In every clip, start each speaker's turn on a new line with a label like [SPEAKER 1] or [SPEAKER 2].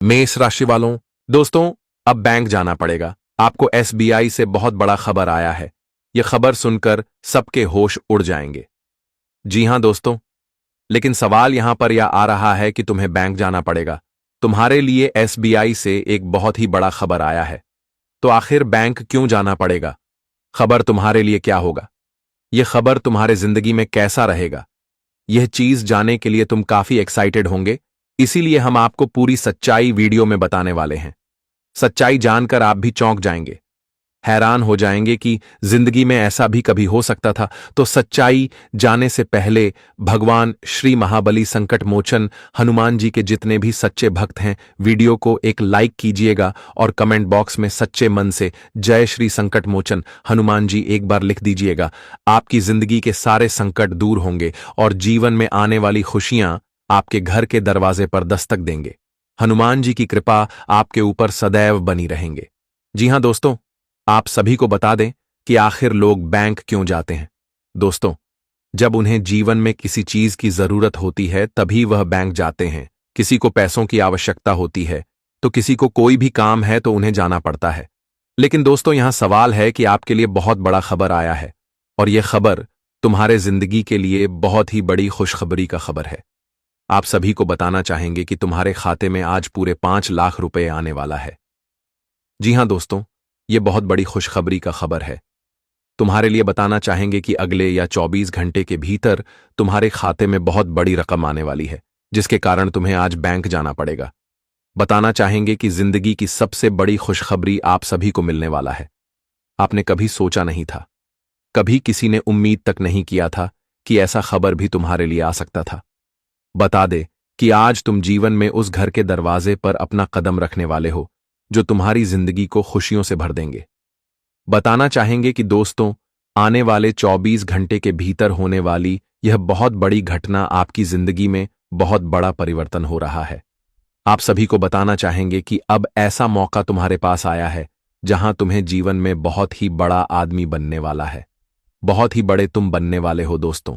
[SPEAKER 1] मेष राशि वालों, दोस्तों, अब बैंक जाना पड़ेगा। आपको एसबीआई से बहुत बड़ा खबर आया है। यह खबर सुनकर सबके होश उड़ जाएंगे। जी हां दोस्तों, लेकिन सवाल यहां पर यह आ रहा है कि तुम्हें बैंक जाना पड़ेगा। तुम्हारे लिए एसबीआई से एक बहुत ही बड़ा खबर आया है। तो आखिर बैंक क्यों जाना पड़ेगा? खबर तुम्हारे लिए क्या होगा? यह खबर तुम्हारे जिंदगी में कैसा रहेगा? यह चीज जानने के लिए तुम काफी एक्साइटेड होंगे। इसीलिए हम आपको पूरी सच्चाई वीडियो में बताने वाले हैं। सच्चाई जानकर आप भी चौंक जाएंगे, हैरान हो जाएंगे कि जिंदगी में ऐसा भी कभी हो सकता था। तो सच्चाई जानने से पहले भगवान श्री महाबली संकट मोचन हनुमान जी के जितने भी सच्चे भक्त हैं, वीडियो को एक लाइक कीजिएगा और कमेंट बॉक्स में सच्चे मन से जय श्री संकट मोचन हनुमान जी एक बार लिख दीजिएगा। आपकी जिंदगी के सारे संकट दूर होंगे और जीवन में आने वाली खुशियां आपके घर के दरवाजे पर दस्तक देंगे। हनुमान जी की कृपा आपके ऊपर सदैव बनी रहेंगे। जी हां दोस्तों, आप सभी को बता दें कि आखिर लोग बैंक क्यों जाते हैं। दोस्तों, जब उन्हें जीवन में किसी चीज की जरूरत होती है तभी वह बैंक जाते हैं। किसी को पैसों की आवश्यकता होती है, तो किसी को कोई भी काम है तो उन्हें जाना पड़ता है। लेकिन दोस्तों, यहां सवाल है कि आपके लिए बहुत बड़ा खबर आया है और यह खबर तुम्हारे जिंदगी के लिए बहुत ही बड़ी खुशखबरी का खबर है। आप सभी को बताना चाहेंगे कि तुम्हारे खाते में आज पूरे 5 लाख रुपए आने वाला है। जी हां दोस्तों, यह बहुत बड़ी खुशखबरी का खबर है। तुम्हारे लिए बताना चाहेंगे कि अगले या 24 घंटे के भीतर तुम्हारे खाते में बहुत बड़ी रकम आने वाली है, जिसके कारण तुम्हें आज बैंक जाना पड़ेगा। बताना चाहेंगे कि जिंदगी की सबसे बड़ी खुशखबरी आप सभी को मिलने वाला है। आपने कभी सोचा नहीं था, कभी किसी ने उम्मीद तक नहीं किया था कि ऐसा खबर भी तुम्हारे लिए आ सकता था। बता दे कि आज तुम जीवन में उस घर के दरवाजे पर अपना कदम रखने वाले हो जो तुम्हारी जिंदगी को खुशियों से भर देंगे। बताना चाहेंगे कि दोस्तों, आने वाले 24 घंटे के भीतर होने वाली यह बहुत बड़ी घटना आपकी जिंदगी में बहुत बड़ा परिवर्तन हो रहा है। आप सभी को बताना चाहेंगे कि अब ऐसा मौका तुम्हारे पास आया है जहां तुम्हें जीवन में बहुत ही बड़ा आदमी बनने वाला है। बहुत ही बड़े तुम बनने वाले हो दोस्तों।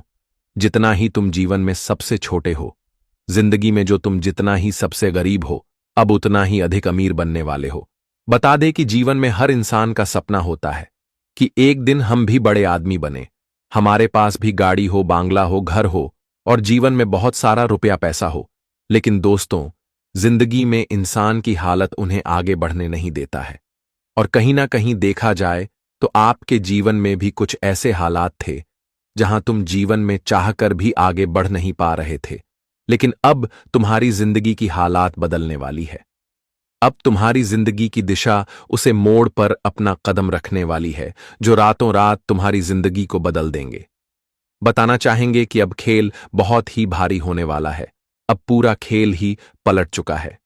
[SPEAKER 1] जितना ही तुम जीवन में सबसे छोटे हो, जिंदगी में जो तुम जितना ही सबसे गरीब हो, अब उतना ही अधिक अमीर बनने वाले हो। बता दे कि जीवन में हर इंसान का सपना होता है कि एक दिन हम भी बड़े आदमी बने, हमारे पास भी गाड़ी हो, बांग्ला हो, घर हो और जीवन में बहुत सारा रुपया पैसा हो। लेकिन दोस्तों, जिंदगी में इंसान की हालत उन्हें आगे बढ़ने नहीं देता है। और कहीं ना कहीं देखा जाए तो आपके जीवन में भी कुछ ऐसे हालात थे जहां तुम जीवन में चाहकर भी आगे बढ़ नहीं पा रहे थे। लेकिन अब तुम्हारी जिंदगी की हालात बदलने वाली है। अब तुम्हारी जिंदगी की दिशा उसे मोड़ पर अपना कदम रखने वाली है जो रातों रात तुम्हारी जिंदगी को बदल देंगे। बताना चाहेंगे कि अब खेल बहुत ही भारी होने वाला है। अब पूरा खेल ही पलट चुका है।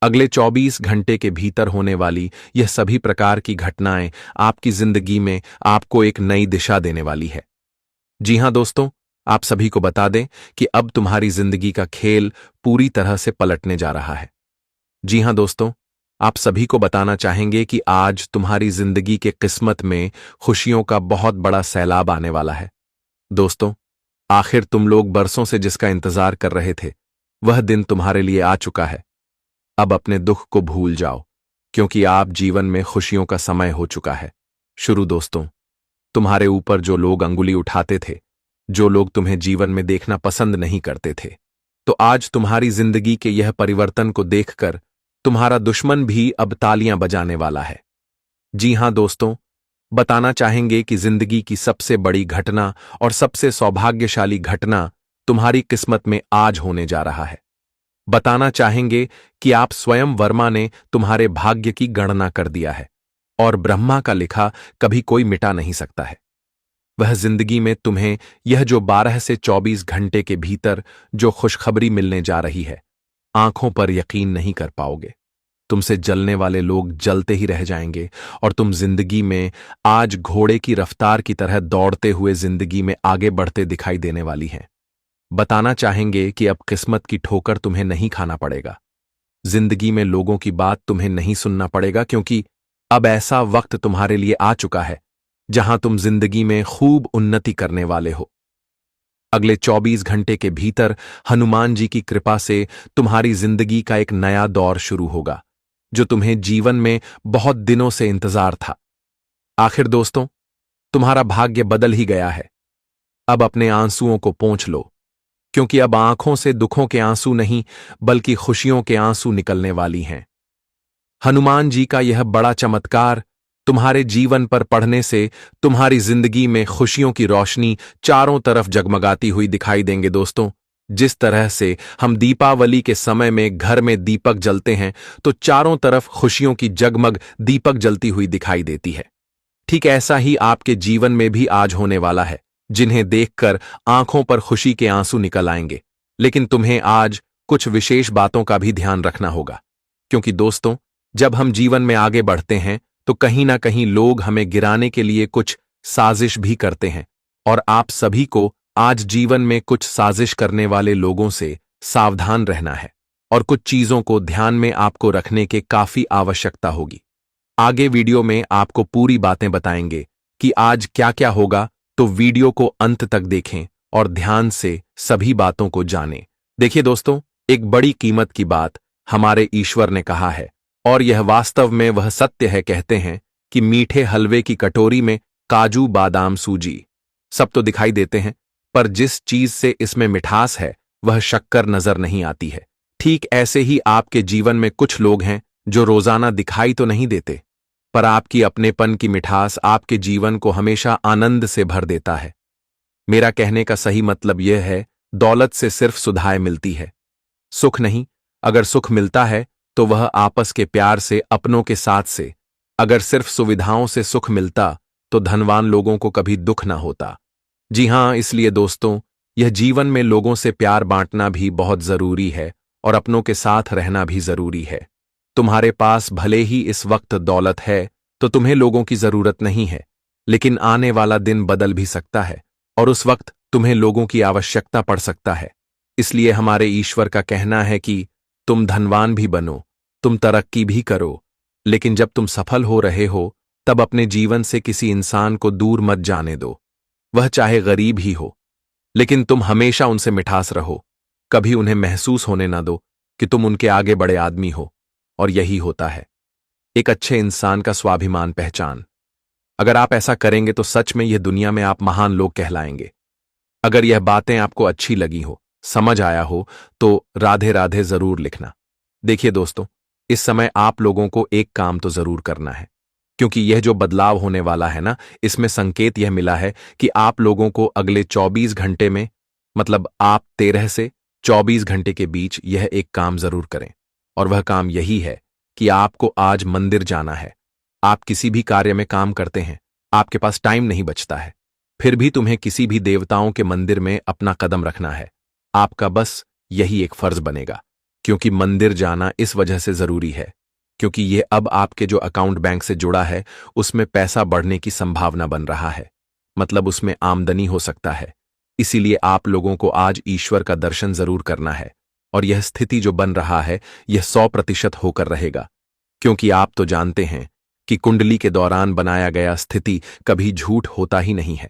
[SPEAKER 1] अगले 24 घंटे के भीतर होने वाली यह सभी प्रकार की घटनाएं आपकी जिंदगी में आपको एक नई दिशा देने वाली है। जी हां दोस्तों, आप सभी को बता दें कि अब तुम्हारी जिंदगी का खेल पूरी तरह से पलटने जा रहा है। जी हां दोस्तों, आप सभी को बताना चाहेंगे कि आज तुम्हारी जिंदगी के किस्मत में खुशियों का बहुत बड़ा सैलाब आने वाला है। दोस्तों, आखिर तुम लोग बरसों से जिसका इंतजार कर रहे थे, वह दिन तुम्हारे लिए आ चुका है। अब अपने दुख को भूल जाओ, क्योंकि आप जीवन में खुशियों का समय हो चुका है शुरू। दोस्तों, तुम्हारे ऊपर जो लोग अंगुली उठाते थे, जो लोग तुम्हें जीवन में देखना पसंद नहीं करते थे, तो आज तुम्हारी जिंदगी के यह परिवर्तन को देखकर तुम्हारा दुश्मन भी अब तालियां बजाने वाला है। जी हां दोस्तों, बताना चाहेंगे कि जिंदगी की सबसे बड़ी घटना और सबसे सौभाग्यशाली घटना तुम्हारी किस्मत में आज होने जा रहा है। बताना चाहेंगे कि आप स्वयं वर्मा ने तुम्हारे भाग्य की गणना कर दिया है और ब्रह्मा का लिखा कभी कोई मिटा नहीं सकता है। वह जिंदगी में तुम्हें यह जो 12 से 24 घंटे के भीतर जो खुशखबरी मिलने जा रही है, आंखों पर यकीन नहीं कर पाओगे। तुमसे जलने वाले लोग जलते ही रह जाएंगे और तुम जिंदगी में आज घोड़े की रफ्तार की तरह दौड़ते हुए जिंदगी में आगे बढ़ते दिखाई देने वाली हैं। बताना चाहेंगे कि अब किस्मत की ठोकर तुम्हें नहीं खाना पड़ेगा। जिंदगी में लोगों की बात तुम्हें नहीं सुनना पड़ेगा, क्योंकि अब ऐसा वक्त तुम्हारे लिए आ चुका है जहां तुम जिंदगी में खूब उन्नति करने वाले हो। अगले 24 घंटे के भीतर हनुमान जी की कृपा से तुम्हारी जिंदगी का एक नया दौर शुरू होगा, जो तुम्हें जीवन में बहुत दिनों से इंतजार था। आखिर दोस्तों, तुम्हारा भाग्य बदल ही गया है। अब अपने आंसुओं को पोंछ लो, क्योंकि अब आंखों से दुखों के आंसू नहीं, बल्कि खुशियों के आंसू निकलने वाली हैं। हनुमान जी का यह बड़ा चमत्कार तुम्हारे जीवन पर पढ़ने से तुम्हारी जिंदगी में खुशियों की रोशनी चारों तरफ जगमगाती हुई दिखाई देंगे। दोस्तों, जिस तरह से हम दीपावली के समय में घर में दीपक जलते हैं, तो चारों तरफ खुशियों की जगमग दीपक जलती हुई दिखाई देती है। ठीक ऐसा ही आपके जीवन में भी आज होने वाला है, जिन्हें देखकर आंखों पर खुशी के आंसू निकल आएंगे। लेकिन तुम्हें आज कुछ विशेष बातों का भी ध्यान रखना होगा, क्योंकि दोस्तों, जब हम जीवन में आगे बढ़ते हैं तो कहीं ना कहीं लोग हमें गिराने के लिए कुछ साजिश भी करते हैं। और आप सभी को आज जीवन में कुछ साजिश करने वाले लोगों से सावधान रहना है, और कुछ चीजों को ध्यान में आपको रखने के काफी आवश्यकता होगी। आगे वीडियो में आपको पूरी बातें बताएंगे कि आज क्या क्या होगा, तो वीडियो को अंत तक देखें और ध्यान से सभी बातों को जानें। देखिए दोस्तों, एक बड़ी कीमत की बात हमारे ईश्वर ने कहा है, और यह वास्तव में वह सत्य है। कहते हैं कि मीठे हलवे की कटोरी में काजू बादाम सूजी सब तो दिखाई देते हैं, पर जिस चीज से इसमें मिठास है वह शक्कर नजर नहीं आती है। ठीक ऐसे ही आपके जीवन में कुछ लोग हैं जो रोजाना दिखाई तो नहीं देते, पर आपकी अपनेपन की मिठास आपके जीवन को हमेशा आनंद से भर देता है। मेरा कहने का सही मतलब यह है, दौलत से सिर्फ सुधाएं मिलती है, सुख नहीं। अगर सुख मिलता है तो वह आपस के प्यार से, अपनों के साथ से। अगर सिर्फ सुविधाओं से सुख मिलता तो धनवान लोगों को कभी दुख ना होता। जी हां, इसलिए दोस्तों, यह जीवन में लोगों से प्यार बांटना भी बहुत जरूरी है, और अपनों के साथ रहना भी जरूरी है। तुम्हारे पास भले ही इस वक्त दौलत है, तो तुम्हें लोगों की जरूरत नहीं है, लेकिन आने वाला दिन बदल भी सकता है, और उस वक्त तुम्हें लोगों की आवश्यकता पड़ सकता है। इसलिए हमारे ईश्वर का कहना है कि तुम धनवान भी बनो, तुम तरक्की भी करो, लेकिन जब तुम सफल हो रहे हो तब अपने जीवन से किसी इंसान को दूर मत जाने दो, वह चाहे गरीब ही हो, लेकिन तुम हमेशा उनसे मिठास रहो। कभी उन्हें महसूस होने ना दो कि तुम उनके आगे बड़े आदमी हो। और यही होता है एक अच्छे इंसान का स्वाभिमान पहचान। अगर आप ऐसा करेंगे तो सच में यह दुनिया में आप महान लोग कहलाएंगे। अगर यह बातें आपको अच्छी लगी हो, समझ आया हो, तो राधे राधे जरूर लिखना। देखिए दोस्तों, इस समय आप लोगों को एक काम तो जरूर करना है, क्योंकि यह जो बदलाव होने वाला है ना, इसमें संकेत यह मिला है कि आप लोगों को अगले 24 घंटे में, मतलब आप 13 से 24 घंटे के बीच यह एक काम जरूर करें। और वह काम यही है कि आपको आज मंदिर जाना है। आप किसी भी कार्य में काम करते हैं, आपके पास टाइम नहीं बचता है, फिर भी तुम्हें किसी भी देवताओं के मंदिर में अपना कदम रखना है। आपका बस यही एक फर्ज बनेगा, क्योंकि मंदिर जाना इस वजह से जरूरी है क्योंकि यह अब आपके जो अकाउंट बैंक से जुड़ा है उसमें पैसा बढ़ने की संभावना बन रहा है, मतलब उसमें आमदनी हो सकता है। इसीलिए आप लोगों को आज ईश्वर का दर्शन जरूर करना है, और यह स्थिति जो बन रहा है यह 100% होकर रहेगा, क्योंकि आप तो जानते हैं कि कुंडली के दौरान बनाया गया स्थिति कभी झूठ होता ही नहीं है।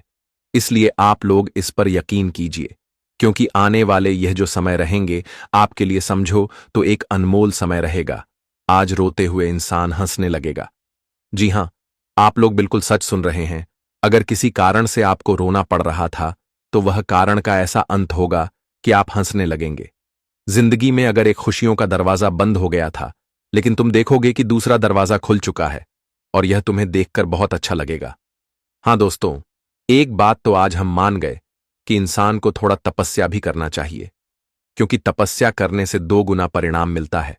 [SPEAKER 1] इसलिए आप लोग इस पर यकीन कीजिए, क्योंकि आने वाले यह जो समय रहेंगे आपके लिए समझो तो एक अनमोल समय रहेगा। आज रोते हुए इंसान हंसने लगेगा। जी हां, आप लोग बिल्कुल सच सुन रहे हैं। अगर किसी कारण से आपको रोना पड़ रहा था तो वह कारण का ऐसा अंत होगा कि आप हंसने लगेंगे। जिंदगी में अगर एक खुशियों का दरवाजा बंद हो गया था, लेकिन तुम देखोगे कि दूसरा दरवाजा खुल चुका है, और यह तुम्हें देखकर बहुत अच्छा लगेगा। हां दोस्तों, एक बात तो आज हम मान गए कि इंसान को थोड़ा तपस्या भी करना चाहिए, क्योंकि तपस्या करने से 2 गुना परिणाम मिलता है।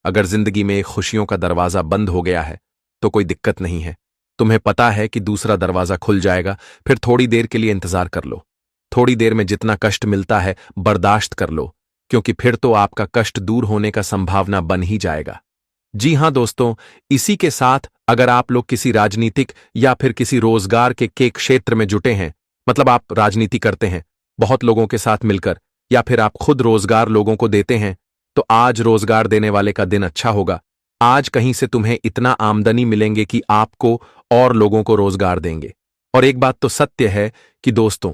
[SPEAKER 1] अगर जिंदगी में एक खुशियों का दरवाजा बंद हो गया है तो कोई दिक्कत नहीं है, तुम्हें पता है कि दूसरा दरवाजा खुल जाएगा। फिर थोड़ी देर के लिए इंतजार कर लो, थोड़ी देर में जितना कष्ट मिलता है बर्दाश्त कर लो, क्योंकि फिर तो आपका कष्ट दूर होने का संभावना बन ही जाएगा। जी हां दोस्तों, इसी के साथ अगर आप लोग किसी राजनीतिक या फिर किसी रोजगार के क्षेत्र में जुटे हैं, मतलब आप राजनीति करते हैं बहुत लोगों के साथ मिलकर, या फिर आप खुद रोजगार लोगों को देते हैं, तो आज रोजगार देने वाले का दिन अच्छा होगा। आज कहीं से तुम्हें इतना आमदनी मिलेंगे कि आपको और लोगों को रोजगार देंगे। और एक बात तो सत्य है कि दोस्तों,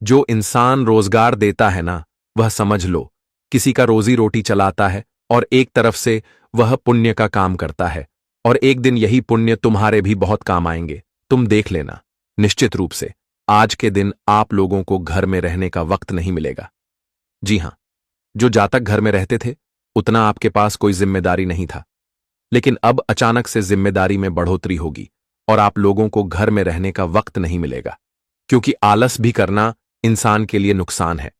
[SPEAKER 1] जो इंसान रोजगार देता है ना, वह समझ लो किसी का रोजी रोटी चलाता है, और एक तरफ से वह पुण्य का काम करता है, और एक दिन यही पुण्य तुम्हारे भी बहुत काम आएंगे। तुम देख लेना, निश्चित रूप से आज के दिन आप लोगों को घर में रहने का वक्त नहीं मिलेगा। जी हां, जो जातक घर में रहते थे उतना आपके पास कोई जिम्मेदारी नहीं था, लेकिन अब अचानक से जिम्मेदारी में बढ़ोतरी होगी और आप लोगों को घर में रहने का वक्त नहीं मिलेगा, क्योंकि आलस भी करना इंसान के लिए नुकसान है।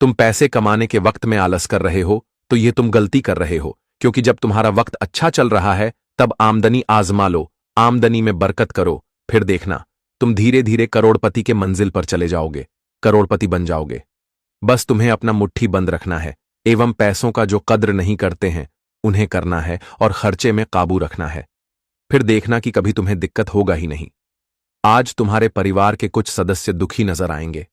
[SPEAKER 1] तुम पैसे कमाने के वक्त में आलस कर रहे हो तो ये तुम गलती कर रहे हो, क्योंकि जब तुम्हारा वक्त अच्छा चल रहा है तब आमदनी आजमा लो, आमदनी में बरकत करो, फिर देखना तुम धीरे धीरे करोड़पति के मंजिल पर चले जाओगे, करोड़पति बन जाओगे। बस तुम्हें अपना मुट्ठी बंद रखना है एवं पैसों का जो कद्र नहीं करते हैं उन्हें करना है और खर्चे में काबू रखना है। फिर देखना कि कभी तुम्हें दिक्कत होगा ही नहीं। आज तुम्हारे परिवार के कुछ सदस्य दुखी नजर आएंगे,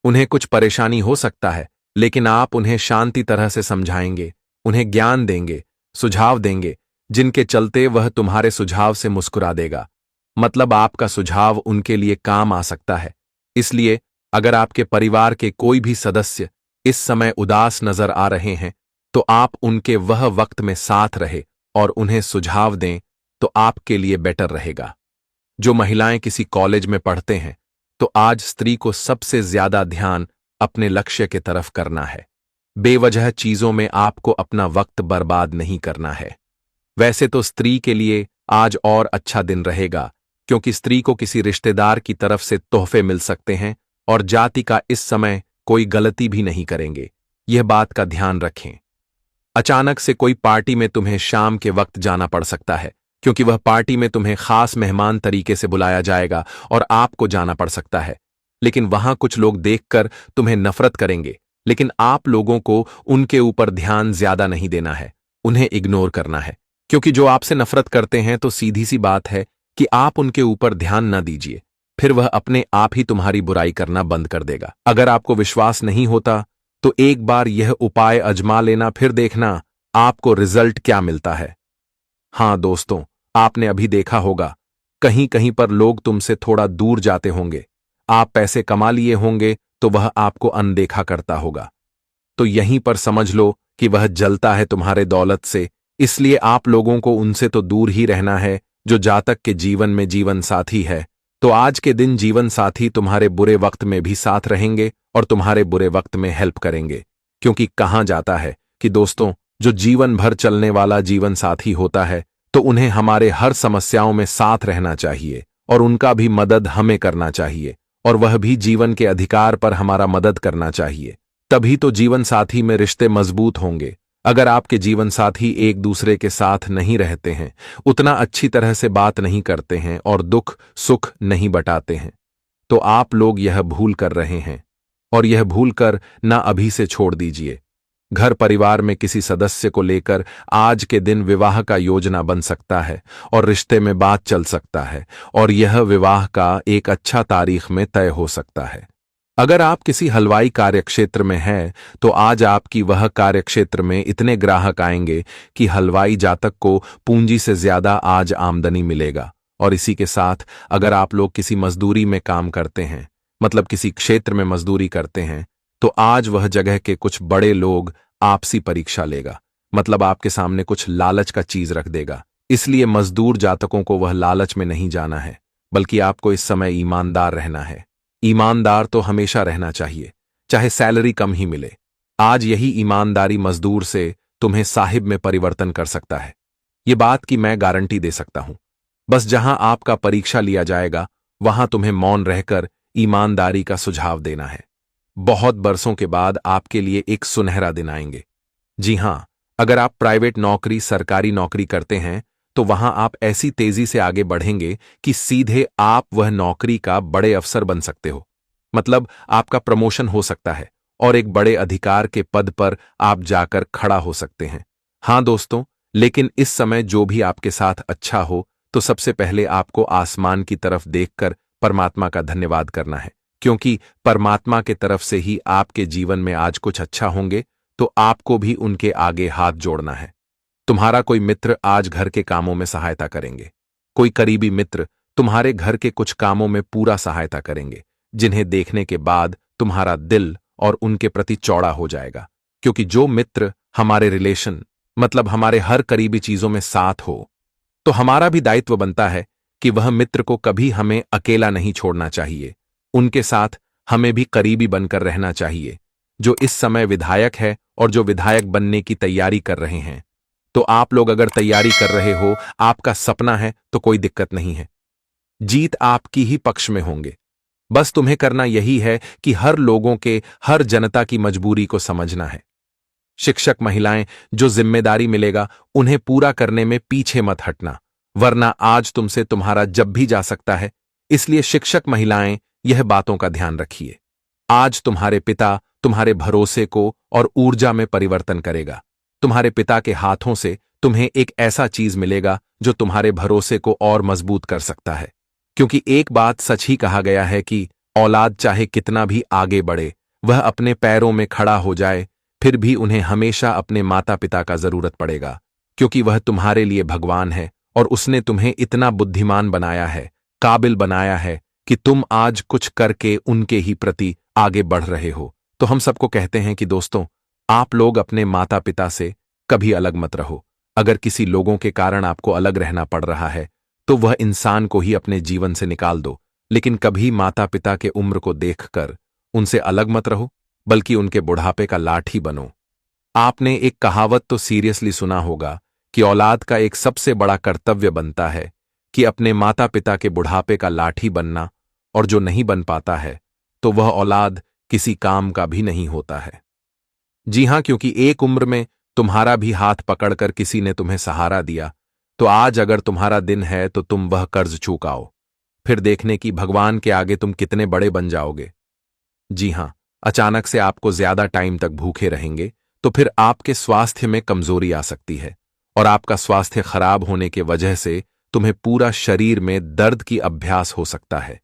[SPEAKER 1] उन्हें कुछ परेशानी हो सकता है, लेकिन आप उन्हें शांति तरह से समझाएंगे, उन्हें ज्ञान देंगे, सुझाव देंगे, जिनके चलते वह तुम्हारे सुझाव से मुस्कुरा देगा। मतलब आपका सुझाव उनके लिए काम आ सकता है। इसलिए अगर आपके परिवार के कोई भी सदस्य इस समय उदास नजर आ रहे हैं तो आप उनके वह वक्त में साथ रहे और उन्हें सुझाव दें तो आपके लिए बेटर रहेगा। जो महिलाएं किसी कॉलेज में पढ़ते हैं तो आज स्त्री को सबसे ज्यादा ध्यान अपने लक्ष्य के तरफ करना है। बेवजह चीजों में आपको अपना वक्त बर्बाद नहीं करना है। वैसे तो स्त्री के लिए आज और अच्छा दिन रहेगा, क्योंकि स्त्री को किसी रिश्तेदार की तरफ से तोहफे मिल सकते हैं और जाति का इस समय कोई गलती भी नहीं करेंगे, यह बात का ध्यान रखें। अचानक से कोई पार्टी में तुम्हें शाम के वक्त जाना पड़ सकता है, क्योंकि वह पार्टी में तुम्हें खास मेहमान तरीके से बुलाया जाएगा और आपको जाना पड़ सकता है। लेकिन वहां कुछ लोग देखकर तुम्हें नफरत करेंगे, लेकिन आप लोगों को उनके ऊपर ध्यान ज्यादा नहीं देना है, उन्हें इग्नोर करना है, क्योंकि जो आपसे नफरत करते हैं तो सीधी सी बात है कि आप उनके ऊपर ध्यान न दीजिए, फिर वह अपने आप ही तुम्हारी बुराई करना बंद कर देगा। अगर आपको विश्वास नहीं होता तो एक बार यह उपाय आजमा लेना, फिर देखना आपको रिजल्ट क्या मिलता है। हां दोस्तों, आपने अभी देखा होगा कहीं कहीं पर लोग तुमसे थोड़ा दूर जाते होंगे, आप पैसे कमा लिए होंगे तो वह आपको अनदेखा करता होगा, तो यहीं पर समझ लो कि वह जलता है तुम्हारे दौलत से। इसलिए आप लोगों को उनसे तो दूर ही रहना है जो जातक के जीवन में जीवन साथी है। तो आज के दिन जीवन साथी तुम्हारे बुरे वक्त में भी साथ रहेंगे और तुम्हारे बुरे वक्त में हेल्प करेंगे, क्योंकि कहा जाता है कि दोस्तों, जो जीवन भर चलने वाला जीवन साथी होता है तो उन्हें हमारे हर समस्याओं में साथ रहना चाहिए और उनका भी मदद हमें करना चाहिए, और वह भी जीवन के अधिकार पर हमारा मदद करना चाहिए। तभी तो जीवन साथी में रिश्ते मजबूत होंगे। अगर आपके जीवन साथी एक दूसरे के साथ नहीं रहते हैं, उतना अच्छी तरह से बात नहीं करते हैं और दुख सुख नहीं बटाते हैं, तो आप लोग यह भूल कर रहे हैं, और यह भूल कर ना अभी से छोड़ दीजिए। घर परिवार में किसी सदस्य को लेकर आज के दिन विवाह का योजना बन सकता है और रिश्ते में बात चल सकता है, और यह विवाह का एक अच्छा तारीख में तय हो सकता है। अगर आप किसी हलवाई कार्यक्षेत्र में हैं तो आज आपकी वह कार्यक्षेत्र में इतने ग्राहक आएंगे कि हलवाई जातक को पूंजी से ज्यादा आज आमदनी मिलेगा। और इसी के साथ अगर आप लोग किसी मजदूरी में काम करते हैं, मतलब किसी क्षेत्र में मजदूरी करते हैं, तो आज वह जगह के कुछ बड़े लोग आपसी परीक्षा लेगा, मतलब आपके सामने कुछ लालच का चीज रख देगा। इसलिए मजदूर जातकों को वह लालच में नहीं जाना है, बल्कि आपको इस समय ईमानदार रहना है। ईमानदार तो हमेशा रहना चाहिए, चाहे सैलरी कम ही मिले। आज यही ईमानदारी मजदूर से तुम्हें साहिब में परिवर्तन कर सकता है, ये बात की मैं गारंटी दे सकता हूं। बस जहां आपका परीक्षा लिया जाएगा वहां तुम्हें मौन रहकर ईमानदारी का सुझाव देना है। बहुत बरसों के बाद आपके लिए एक सुनहरा दिन आएंगे। जी हां, अगर आप प्राइवेट नौकरी सरकारी नौकरी करते हैं तो वहां आप ऐसी तेजी से आगे बढ़ेंगे कि सीधे आप वह नौकरी का बड़े अफसर बन सकते हो, मतलब आपका प्रमोशन हो सकता है और एक बड़े अधिकार के पद पर आप जाकर खड़ा हो सकते हैं। हां दोस्तों, लेकिन इस समय जो भी आपके साथ अच्छा हो तो सबसे पहले आपको आसमान की तरफ देखकर परमात्मा का धन्यवाद करना है, क्योंकि परमात्मा के तरफ से ही आपके जीवन में आज कुछ अच्छा होंगे, तो आपको भी उनके आगे हाथ जोड़ना है। तुम्हारा कोई मित्र आज घर के कामों में सहायता करेंगे, कोई करीबी मित्र तुम्हारे घर के कुछ कामों में पूरा सहायता करेंगे, जिन्हें देखने के बाद तुम्हारा दिल और उनके प्रति चौड़ा हो जाएगा। क्योंकि जो मित्र हमारे रिलेशन मतलब हमारे हर करीबी चीजों में साथ हो, तो हमारा भी दायित्व बनता है कि वह मित्र को कभी हमें अकेला नहीं छोड़ना चाहिए। उनके साथ हमें भी करीबी बनकर रहना चाहिए। जो इस समय विधायक है और जो विधायक बनने की तैयारी कर रहे हैं, तो आप लोग अगर तैयारी कर रहे हो, आपका सपना है, तो कोई दिक्कत नहीं है। जीत आपकी ही पक्ष में होंगे। बस तुम्हें करना यही है कि हर लोगों के, हर जनता की मजबूरी को समझना है। शिक्षक महिलाएं, जो जिम्मेदारी मिलेगा उन्हें पूरा करने में पीछे मत हटना, वरना आज तुमसे तुम्हारा जब भी जा सकता है। इसलिए शिक्षक महिलाएं, यह बातों का ध्यान रखिए। आज तुम्हारे पिता तुम्हारे भरोसे को और ऊर्जा में परिवर्तन करेगा। तुम्हारे पिता के हाथों से तुम्हें एक ऐसा चीज मिलेगा जो तुम्हारे भरोसे को और मजबूत कर सकता है। क्योंकि एक बात सच ही कहा गया है कि औलाद चाहे कितना भी आगे बढ़े, वह अपने पैरों में खड़ा हो जाए, फिर भी उन्हें हमेशा अपने माता पिता का जरूरत पड़ेगा। क्योंकि वह तुम्हारे लिए भगवान है और उसने तुम्हें इतना बुद्धिमान बनाया है, काबिल बनाया है कि तुम आज कुछ करके उनके ही प्रति आगे बढ़ रहे हो। तो हम सबको कहते हैं कि दोस्तों, आप लोग अपने माता पिता से कभी अलग मत रहो। अगर किसी लोगों के कारण आपको अलग रहना पड़ रहा है, तो वह इंसान को ही अपने जीवन से निकाल दो, लेकिन कभी माता पिता के उम्र को देखकर उनसे अलग मत रहो, बल्कि उनके बुढ़ापे का लाठी बनो। आपने एक कहावत तो सीरियसली सुना होगा कि औलाद का एक सबसे बड़ा कर्तव्य बनता है कि अपने माता पिता के बुढ़ापे का लाठी बनना, और जो नहीं बन पाता है तो वह औलाद किसी काम का भी नहीं होता है। जी हां, क्योंकि एक उम्र में तुम्हारा भी हाथ पकड़कर किसी ने तुम्हें सहारा दिया, तो आज अगर तुम्हारा दिन है तो तुम वह कर्ज चुकाओ, फिर देखने की भगवान के आगे तुम कितने बड़े बन जाओगे। जी हां, अचानक से आपको ज्यादा टाइम तक भूखे रहेंगे तो फिर आपके स्वास्थ्य में कमजोरी आ सकती है, और आपका स्वास्थ्य खराब होने के वजह से तुम्हें पूरा शरीर में दर्द की अभ्यास हो सकता है।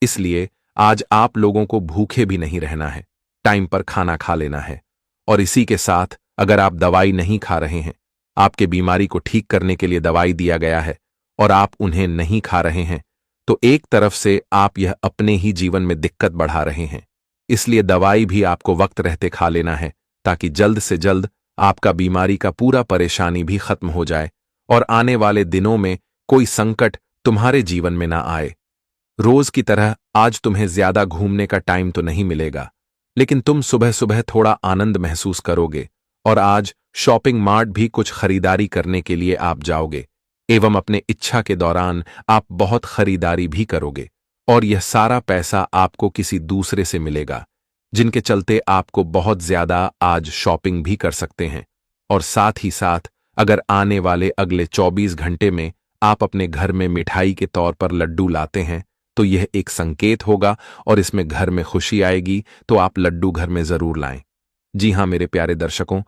[SPEAKER 1] इसलिए आज आप लोगों को भूखे भी नहीं रहना है, टाइम पर खाना खा लेना है। और इसी के साथ अगर आप दवाई नहीं खा रहे हैं, आपके बीमारी को ठीक करने के लिए दवाई दिया गया है और आप उन्हें नहीं खा रहे हैं, तो एक तरफ से आप यह अपने ही जीवन में दिक्कत बढ़ा रहे हैं। इसलिए दवाई भी आपको वक्त रहते खा लेना है, ताकि जल्द से जल्द आपका बीमारी का पूरा परेशानी भी खत्म हो जाए और आने वाले दिनों में कोई संकट तुम्हारे जीवन में ना आए। रोज की तरह आज तुम्हें ज्यादा घूमने का टाइम तो नहीं मिलेगा, लेकिन तुम सुबह सुबह थोड़ा आनंद महसूस करोगे और आज शॉपिंग मार्ट भी कुछ खरीदारी करने के लिए आप जाओगे, एवं अपने इच्छा के दौरान आप बहुत खरीदारी भी करोगे, और यह सारा पैसा आपको किसी दूसरे से मिलेगा, जिनके चलते आपको बहुत ज्यादा आज शॉपिंग भी कर सकते हैं। और साथ ही साथ अगर आने वाले अगले 24 घंटे में आप अपने घर में मिठाई के तौर पर लड्डू लाते हैं, तो यह एक संकेत होगा और इसमें घर में खुशी आएगी, तो आप लड्डू घर में जरूर लाएं। जी हां मेरे प्यारे दर्शकों,